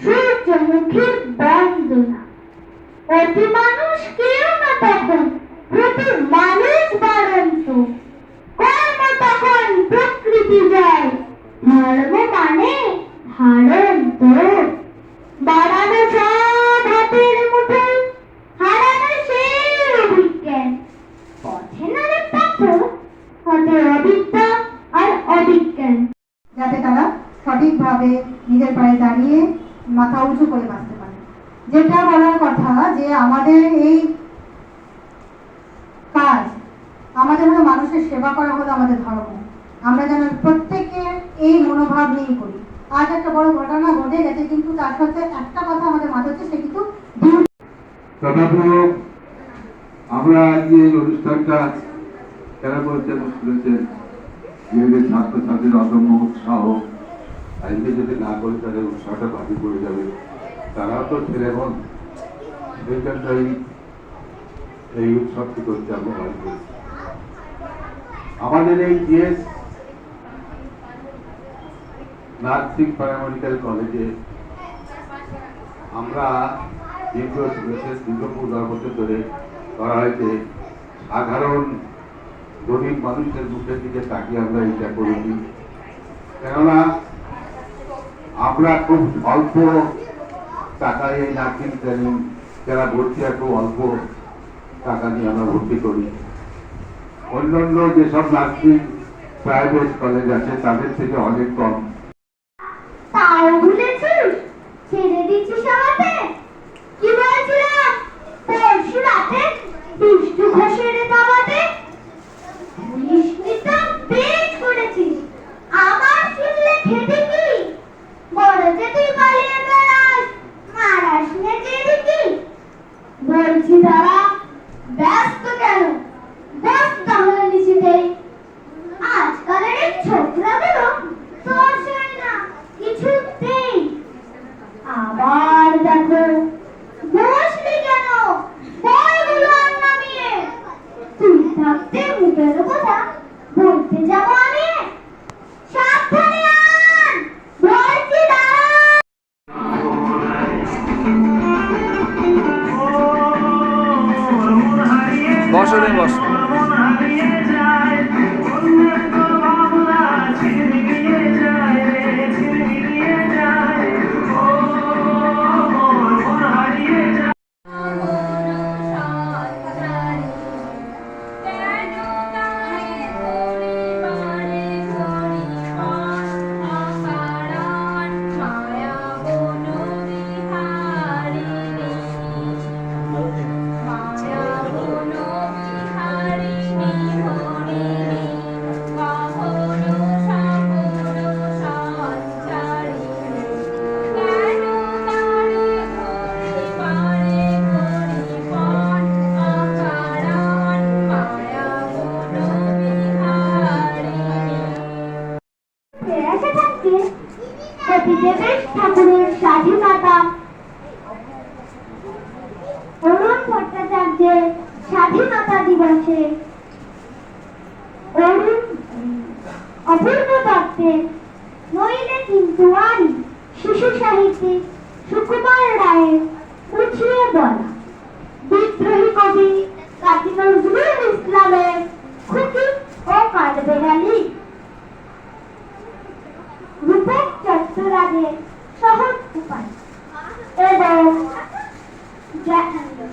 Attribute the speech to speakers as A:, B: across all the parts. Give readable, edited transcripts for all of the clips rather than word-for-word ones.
A: সূর্যমুখীর বন্দনা। অতি মানুষ কেউ না তখন, প্রতি মানুষ বাড়ন্ত। কর্ম তখন প্রকৃতি যায়, ধর্ম মানে ধারণ তো। বাড়ানো সব হাতের মুঠোয়, হারানো সেই অভিজ্ঞান। পথে নামে পথ, হাতে অবিদ্যা আর অবিজ্ঞান।
B: যাতে তারা সঠিকভাবে নিজের পায়ে দাঁড়িয়ে মাথা উঁচু করে বাঁচতে পারে। যেটা বলার কথা যে আমাদের এই কাজ, আমাদের হলো মানুষের সেবা করা হলো আমাদের ধর্ম। আমরা যেন প্রত্যেকে এই মনোভাব নিয়েই করি। আজ একটা বড় ঘটনা ঘটে গেছে, কিন্তু তার সাথে একটা কথা আমাদের মাথায় হচ্ছে, সে কিন্তু
C: আমরা আজকে এই অনুষ্ঠানটা কেন পরিচালনা করেছেন, মেয়েদের ছাত্রছাত্রীর অদম্য উৎসাহ। আজকে যদি না করে তাদের উৎসাহটা বাকি পড়ে যাবে। তারাও তো ছেলে বোন, সেই জন্যই এই উৎসবটি করতে আমরা বাধ্য। আমাদের এই জিএস নার্সিং প্যারামেডিক্যাল কলেজে আমরা দীর্ঘ 15 বছর ধরে করা হয়েছে। সাধারণ গরিব মানুষের মুখের দিকে তাকিয়ে আমরা এটা করেছি, কেননা আমরা খুব অল্প টাকায় এই নার্সিং ট্রেনিং যারা ভর্তি হয়, খুব অল্প টাকা নিয়ে আমরা ভর্তি করি। অন্যান্য যেসব নার্সিং প্রাইভেট কলেজ আছে তাদের থেকে অনেক কম।
A: তাও ভুলেছিস? ছেড়ে দিচ্ছিস আমাকে? কি বলছিলাম পরশু রাতে বিষ্ণু ঘোষের দাওয়াতে? পুলিশ মিতা বেশ করেছিস। আমার শুনলে খেতে কি? বড় যে তুই পালিয়ে বেড়াস, মারাস নে কি? বলছি দাঁড়া, ব্যস্ত কেন? বস তাহলে নিচে দেই। আজকালের এই ছোকরাদেরও তোর চাই না কিছুতেই। আবার দেখো, বসলি কেন? বইগুলো আর নামিয়ে। তুই থাকতে মুখের কথা বলতে যাবো আমি? সাবধানে আন, বলছি দাঁড়া।
D: বসো রে বসো।
A: দেবেশ ঠাকুরের স্বাধীনতা, অরুণ ভট্টাচার্যের স্বাধীনতা দিবসে, অপূর্ব দত্তের নইলে কিন্তু আরি, শিশু সাহিত্যিক সুকুমার রায়ের উঠিয়ে বলা, বিদ্রোহী কবি কাজী নজরুল ইসলামের খুকি ও কাঠবেড়ালি, রূপক চট্টরাজের সহজ উপায় এবং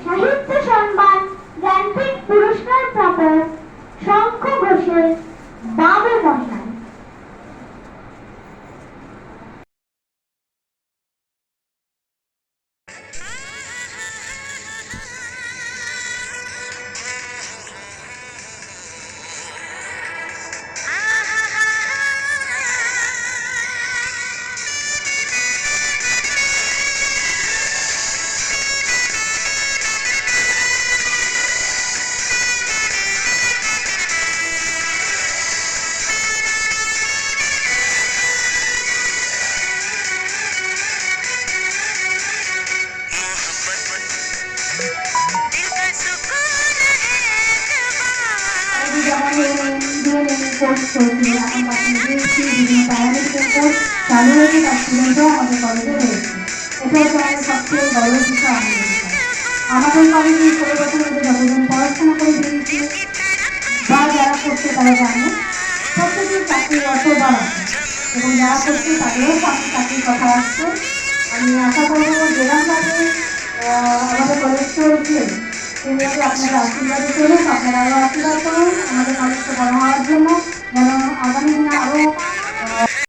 A: সাহিত্য সম্মান জ্ঞানপীঠ পুরস্কার প্রাপক শঙ্খ ঘোষের বাবু মশাই।
B: কোর্স চলছে, এখন প্যারামেডিক্যাল কোর্স চালু হয়েছে, তার স্টুডেন্টরাও আমাদের কলেজে রয়েছে। এটাই তো আমাদের সবচেয়ে বড় বিষয়। আমাদের কলেজে 16 বছরের মধ্যে যতজন পড়াশোনা করে বেরিয়েছে বা যারা করছে তারা জানে প্রত্যেকের চাকরির অর্থ বাড়া, এবং যারা করছে তাদেরও সামনে চাকরির কথা আসছে। আমি আশা করবো যেরকমভাবে আমাদের কলেজ চলছে সেভাবে আপনারা আশীর্বাদ করুন, আপনারা আরও আশীর্বাদ করুন, আমাদের কলেজকে বড়